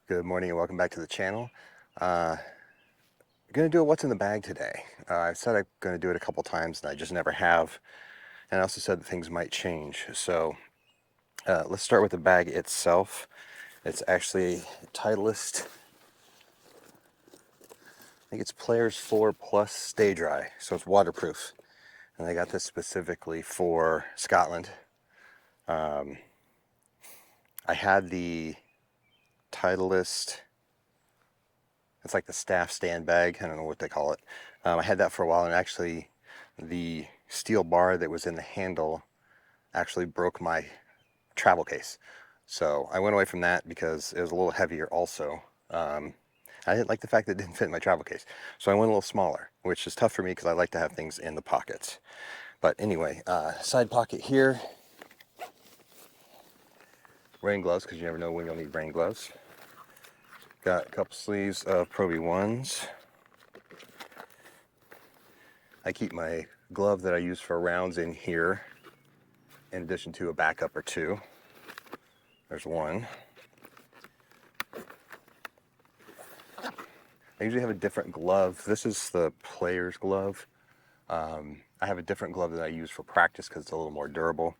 Good morning and welcome back to the channel. I'm going to do a what's in the bag today. I said I'm going to do it a couple times and I just never have. And I also said that things might change. So let's start with the bag itself. It's actually Titleist. I think it's Players 4 Plus Stay Dry. So it's waterproof. And I got this specifically for Scotland. I had the Titleist. It's like the staff stand bag. I don't know what they call it. I had that for a while, and actually the steel bar that was in the handle actually broke my travel case. So I went away from that because it was a little heavier also. I didn't like the fact that it didn't fit in my travel case. So I went a little smaller, which is tough for me because I like to have things in the pockets. But anyway, side pocket here. Rain gloves, because you never know when you'll need rain gloves. Got a couple sleeves of Pro V1s. I keep my glove that I use for rounds in here, in addition to a backup or two. There's one. I usually have a different glove. This is the player's glove. I have a different glove that I use for practice because it's a little more durable.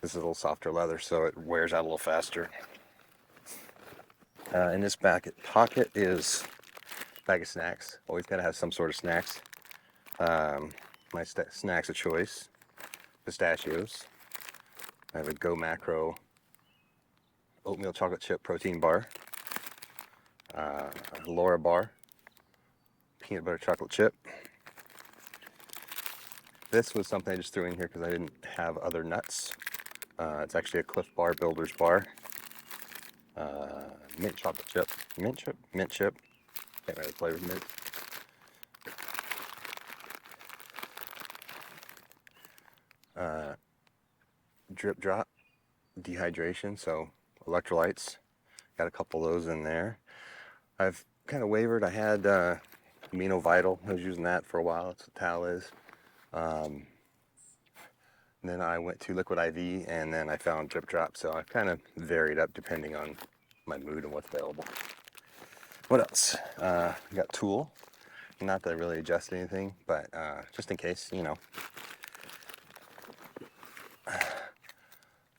This is a little softer leather, so it wears out a little faster. In this pocket is a bag of snacks. Always got to have some sort of snacks. My snacks of choice, pistachios. I have a Go Macro oatmeal chocolate chip protein bar, Laura bar, peanut butter chocolate chip. This was something I just threw in here because I didn't have other nuts. It's actually a Cliff Bar Builder's bar. Mint chocolate chip. Mint chip? Mint chip. Can't remember the flavor of mint. Drip drop dehydration, so electrolytes. Got a couple of those in there. I've kind of wavered. I had Amino Vital. I was using that for a while. That's what Tal is. And then I went to Liquid IV, and then I found Drip Drop. So I've kind of varied up depending on my mood and what's available. What else? Got Tool. Not that I really adjust anything, but just in case, you know.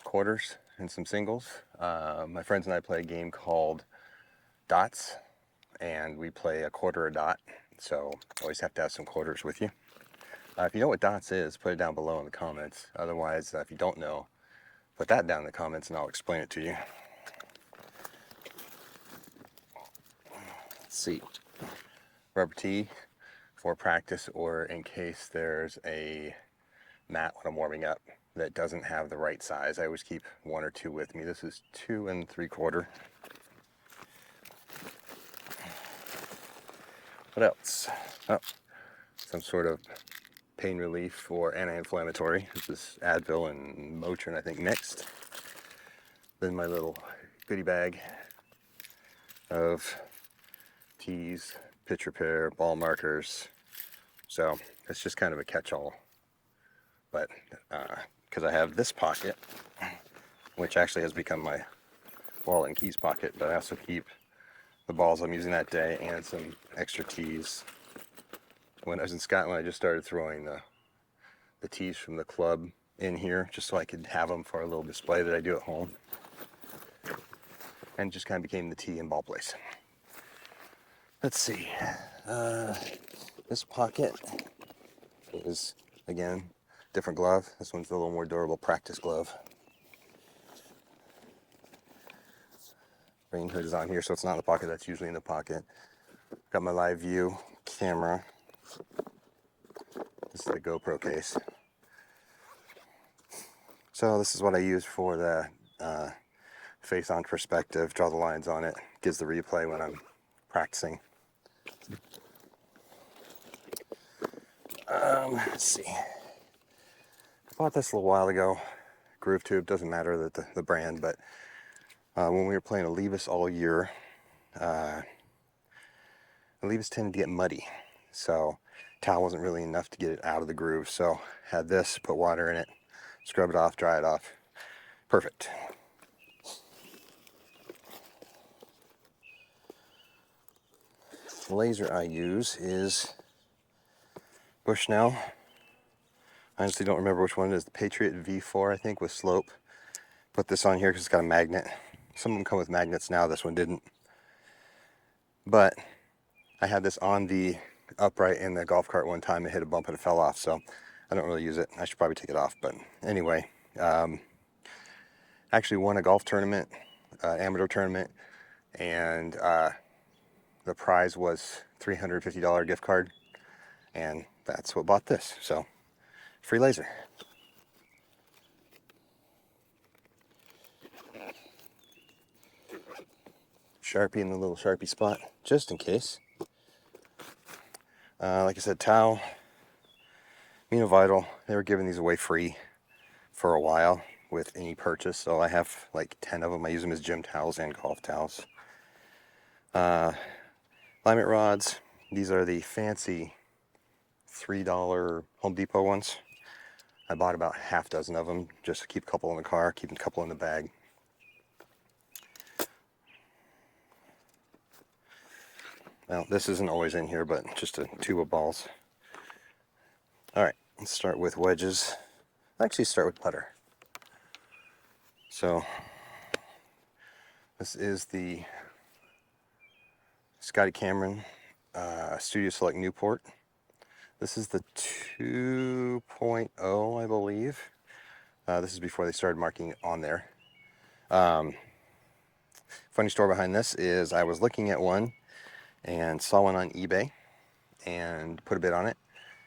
Quarters and some singles. My friends and I play a game called Dots, and we play a quarter a dot. So always have to have some quarters with you. If you know what dots is, put it down below in the comments. Otherwise, if you don't know, put that down in the comments and I'll explain it to you. Let's see. Rubber tee for practice or in case there's a mat when I'm warming up that doesn't have the right size. I always keep one or two with me. This is 2 3/4. What else? Oh, some sort of pain relief or anti-inflammatory. This is Advil and Motrin, I think, mixed. Then my little goodie bag of tees, pitch repair, ball markers. So it's just kind of a catch-all. But because I have this pocket, which actually has become my wallet and keys pocket, but I also keep the balls I'm using that day and some extra tees. When I was in Scotland, I just started throwing the tees from the club in here just so I could have them for a little display that I do at home. And just kind of became the tee and ball place. Let's see. This pocket is, again, different glove. This one's a little more durable practice glove. Rain hood is on here, so it's not in the pocket. That's usually in the pocket. Got my live view camera. This is the GoPro case. So this is what I use for the face on perspective. Draw the lines on it. Gives the replay when I'm practicing. Let's see. I bought this a little while ago. Groove Tube, doesn't matter the brand, but when we were playing Alevis all year, Alevis tended to get muddy. So towel wasn't really enough to get it out of the groove. So had this, put water in it, scrub it off, dry it off. Perfect. laser I use is Bushnell. I honestly don't remember which one it is. The Patriot V4, I think, with slope. Put this on here because it's got a magnet. Some of them come with magnets now, this one didn't. But I had this on the upright in the golf cart one time. It hit a bump and it fell off, so I don't really use it. I should probably take it off, but anyway. Actually won a golf tournament, amateur tournament, and the prize was $350 gift card, and that's what bought this. So, free laser. Sharpie in the little Sharpie spot, just in case. Like I said, towel, Mino Vital, they were giving these away free for a while with any purchase, so I have like 10 of them. I use them as gym towels and golf towels. Alignment rods, these are the fancy $3 Home Depot ones. I bought about half dozen of them just to keep a couple in the car, keep a couple in the bag. Now, this isn't always in here, but just a tube of balls. Alright, let's start with wedges. Actually, start with putter. So, this is the Scotty Cameron Studio Select Newport. This is the 2.0, I believe. This is before they started marking it on there. Funny story behind this is I was looking at one and saw one on eBay and put a bid on it.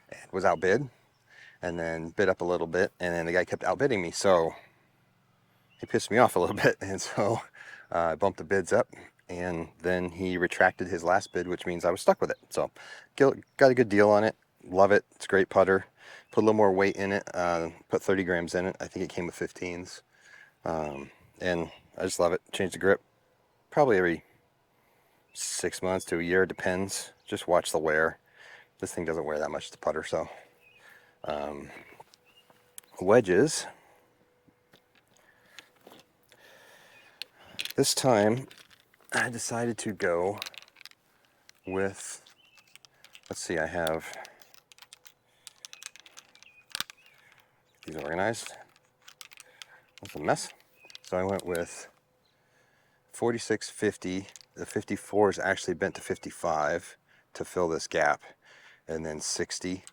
It was outbid, and then bid up a little bit, and then the guy kept outbidding me, so he pissed me off a little bit, and so I bumped the bids up, and then he retracted his last bid, which means I was stuck with it. So got a good deal on it. Love it. It's a great putter. Put a little more weight in it. Put 30 grams in it. I think it came with 15s. And I just love it. Change the grip probably every 6 months to a year, depends. Just watch the wear. This thing doesn't wear that much, the putter, so. Wedges. This time, I decided to go with, let's see, I have these organized. That's a mess. So I went with 4650. The 54 is actually bent to 55 to fill this gap, and then 60.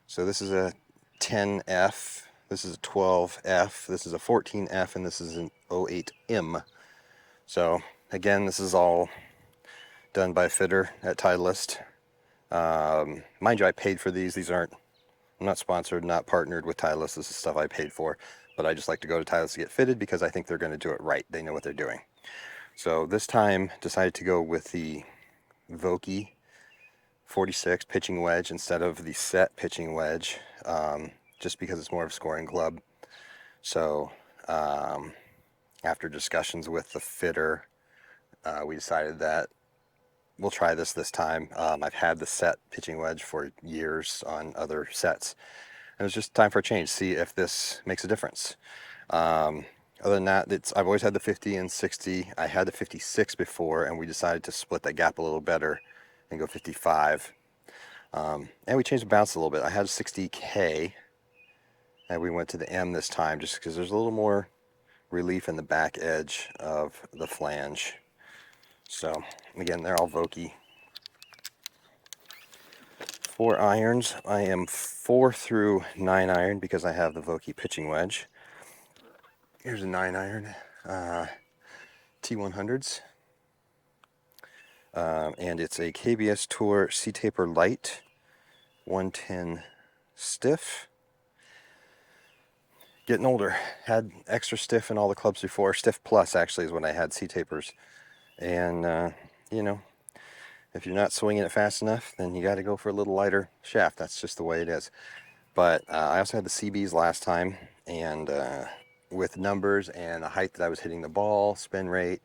So this is a 10F, this is a 12F, this is a 14F, and this is an 08M. So again, this is all done by a fitter at Titleist. Mind you, I paid for these. These aren't, I'm not sponsored, not partnered with Titleist. This is stuff I paid for, but I just like to go to Titleist to get fitted because I think they're going to do it right. They know what they're doing. So this time, decided to go with the Vokey 46 pitching wedge instead of the set pitching wedge, just because it's more of a scoring club. So after discussions with the fitter, we decided that we'll try this time. I've had the set pitching wedge for years on other sets, and it's just time for a change, see if this makes a difference. Other than that, I've always had the 50 and 60. I had the 56 before, and we decided to split that gap a little better and go 55. And we changed the bounce a little bit. I had a 60K, and we went to the M this time just because there's a little more relief in the back edge of the flange. So, again, they're all Vokey. 4 irons. I am 4 through 9 iron because I have the Vokey pitching wedge. Here's a 9 iron, T100s. And it's a KBS Tour C-Taper Light, 110 stiff. Getting older. Had extra stiff in all the clubs before. Stiff plus, actually, is when I had C-Tapers. And, you know, if you're not swinging it fast enough, then you got to go for a little lighter shaft. That's just the way it is. But I also had the CBs last time, and with numbers and the height that I was hitting the ball, spin rate,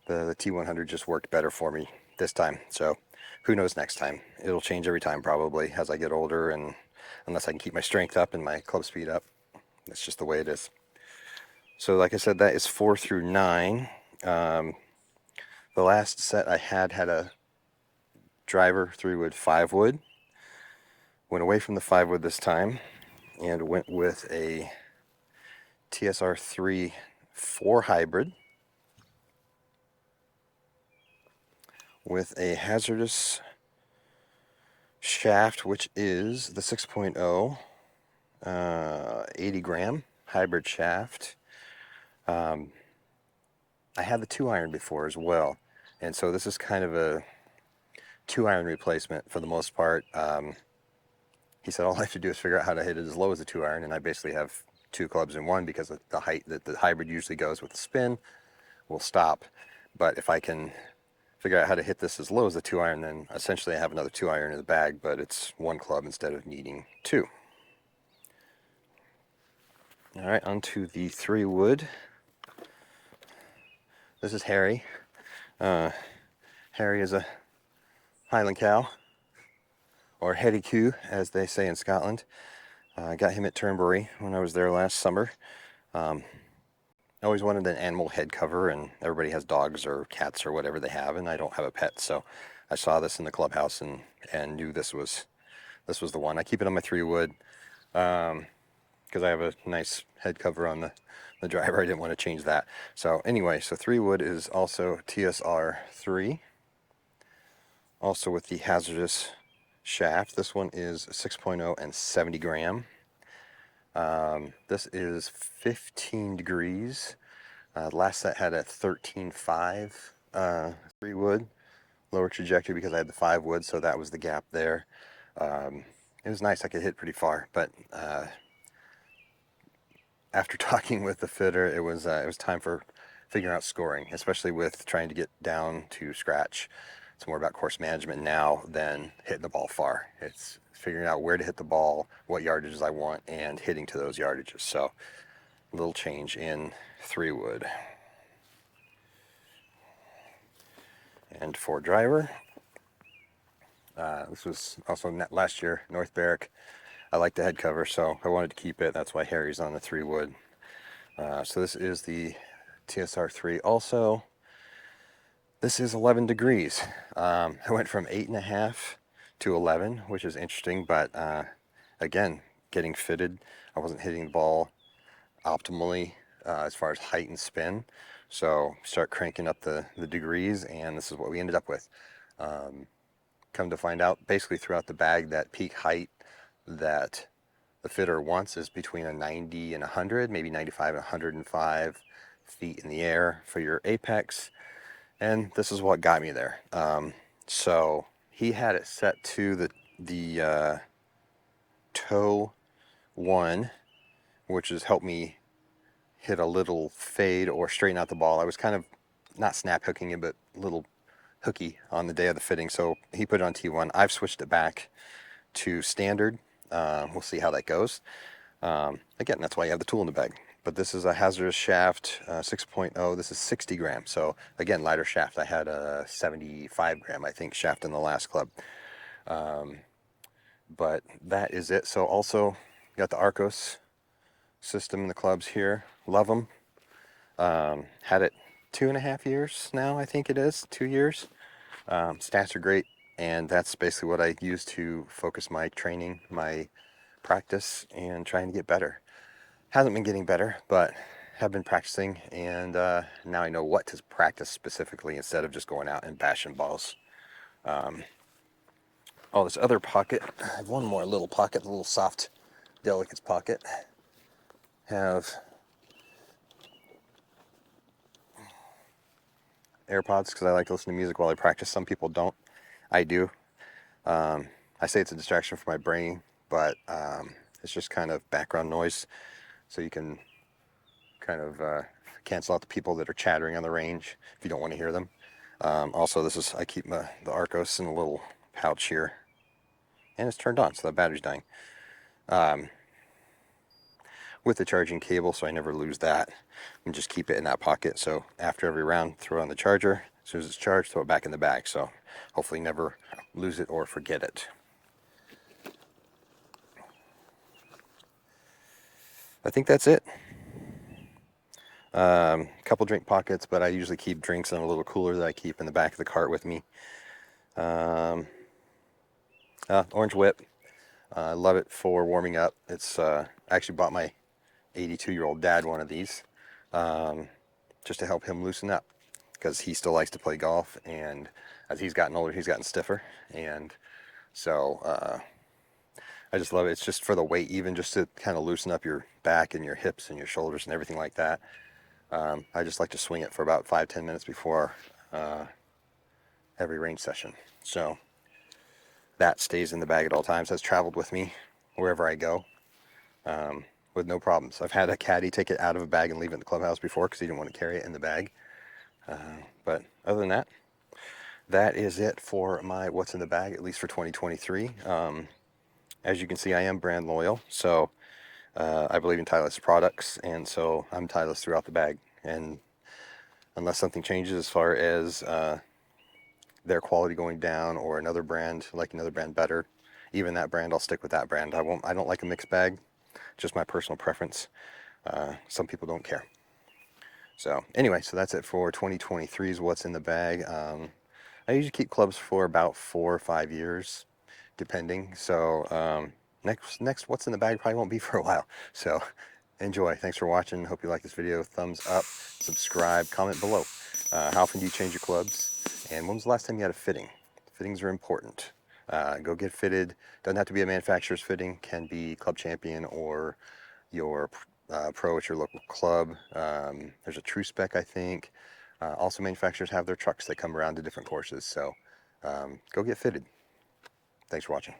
the T100 just worked better for me this time. So who knows next time? It'll change every time probably as I get older, and unless I can keep my strength up and my club speed up. That's just the way it is. So like I said, that is 4 through 9. The last set I had a driver, 3-wood, 5-wood. Went away from the 5-wood this time and went with a TSR3 4 hybrid with a hazardous shaft, which is the 6.0 80 gram hybrid shaft. I had the 2-iron before as well, and so this is kind of a 2-iron replacement for the most part. He said all I have to do is figure out how to hit it as low as a 2-iron, and I basically have 2 clubs in one because of the height that the hybrid usually goes with the spin will stop. But if I can figure out how to hit this as low as the 2-iron, then essentially I have another 2-iron in the bag, but it's 1 club instead of needing 2. All right, onto the 3-wood. This is Harry. Harry is a Highland cow, or Heady Coo, as they say in Scotland. I got him at Turnberry when I was there last summer. I always wanted an animal head cover, and everybody has dogs or cats or whatever they have, and I don't have a pet, so I saw this in the clubhouse and knew this was the one. I keep it on my 3-wood because I have a nice head cover on the driver. I didn't want to change that. So anyway, so 3-wood is also TSR3, also with the hazardous shaft. This one is 6.0 and 70 gram. This is 15 degrees. Last set had a 13.5 3-wood lower trajectory because I had the 5-wood, so that was the gap there. It was nice. I could hit pretty far, but after talking with the fitter, it was time for figuring out scoring, especially with trying to get down to scratch. It's more about course management now than hitting the ball far. It's figuring out where to hit the ball, what yardages I want, and hitting to those yardages. So a little change in 3-wood. And for driver, this was also last year, North Berwick. I like the head cover, so I wanted to keep it. That's why Harry's on the 3-wood. So this is the TSR3 also. This is 11 degrees. I went from 8.5 to 11, which is interesting, but again, getting fitted, I wasn't hitting the ball optimally as far as height and spin. So start cranking up the degrees, and this is what we ended up with. Come to find out, basically throughout the bag, that peak height that the fitter wants is between a 90 and 100, maybe 95 and 105 feet in the air for your apex. And this is what got me there. So he had it set to the toe 1, which has helped me hit a little fade or straighten out the ball. I was kind of not snap hooking it, but a little hooky on the day of the fitting. So he put it on T1. I've switched it back to standard. We'll see how that goes. Again, that's why you have the tool in the bag. But this is a hazardous shaft, 6.0. This is 60 grams. So again, lighter shaft. I had a 75 gram, I think, shaft in the last club. But that is it. So also got the Arcos system in the clubs here. Love them. Had it 2.5 years now, I think it is. 2 years. Stats are great, and that's basically what I use to focus my training, my practice, and trying to get better. Hasn't been getting better, but have been practicing, and now I know what to practice specifically instead of just going out and bashing balls. Oh, this other pocket, I have one more little pocket, a little soft delicates pocket. Have AirPods because I like to listen to music while I practice. Some people don't. I do. I say it's a distraction for my brain, but it's just kind of background noise, so you can kind of cancel out the people that are chattering on the range if you don't want to hear them. Also, I keep the Arcos in a little pouch here, and it's turned on, so the battery's dying. With the charging cable, so I never lose that, and just keep it in that pocket. So after every round, throw on the charger. As soon as it's charged, throw it back in the bag. So hopefully never lose it or forget it. I think that's it. Couple drink pockets, but I usually keep drinks in a little cooler that I keep in the back of the cart with me. Orange Whip. I love it for warming up. It's I actually bought my 82-year-old dad one of these just to help him loosen up because he still likes to play golf, and as he's gotten older, he's gotten stiffer, and so I just love it. It's just for the weight, even just to kind of loosen up your back and your hips and your shoulders and everything like that. I just like to swing it for about 5-10 minutes before every range session. So that stays in the bag at all times. Has traveled with me wherever I go with no problems. I've had a caddy take it out of a bag and leave it in the clubhouse before because he didn't want to carry it in the bag. But other than that, that is it for my what's in the bag, at least for 2023. As you can see, I am brand loyal, so I believe in Titleist products, and so I'm Titleist throughout the bag. And unless something changes as far as their quality going down or another brand, like another brand better, even that brand, I'll stick with that brand. I don't like a mixed bag, just my personal preference. Some people don't care. So anyway, so that's it for 2023's what's in the bag. I usually keep clubs for about 4 or 5 years, depending. So next what's in the bag probably won't be for a while. So enjoy. Thanks for watching. Hope you like this video. Thumbs up, subscribe, comment below. How often do you change your clubs? And when was the last time you had a fitting? Fittings are important. Go get fitted. Doesn't have to be a manufacturer's fitting. Can be Club Champion or your pro at your local club. There's a True Spec, I think. Also, manufacturers have their trucks that come around to different courses. So go get fitted. Thanks for watching.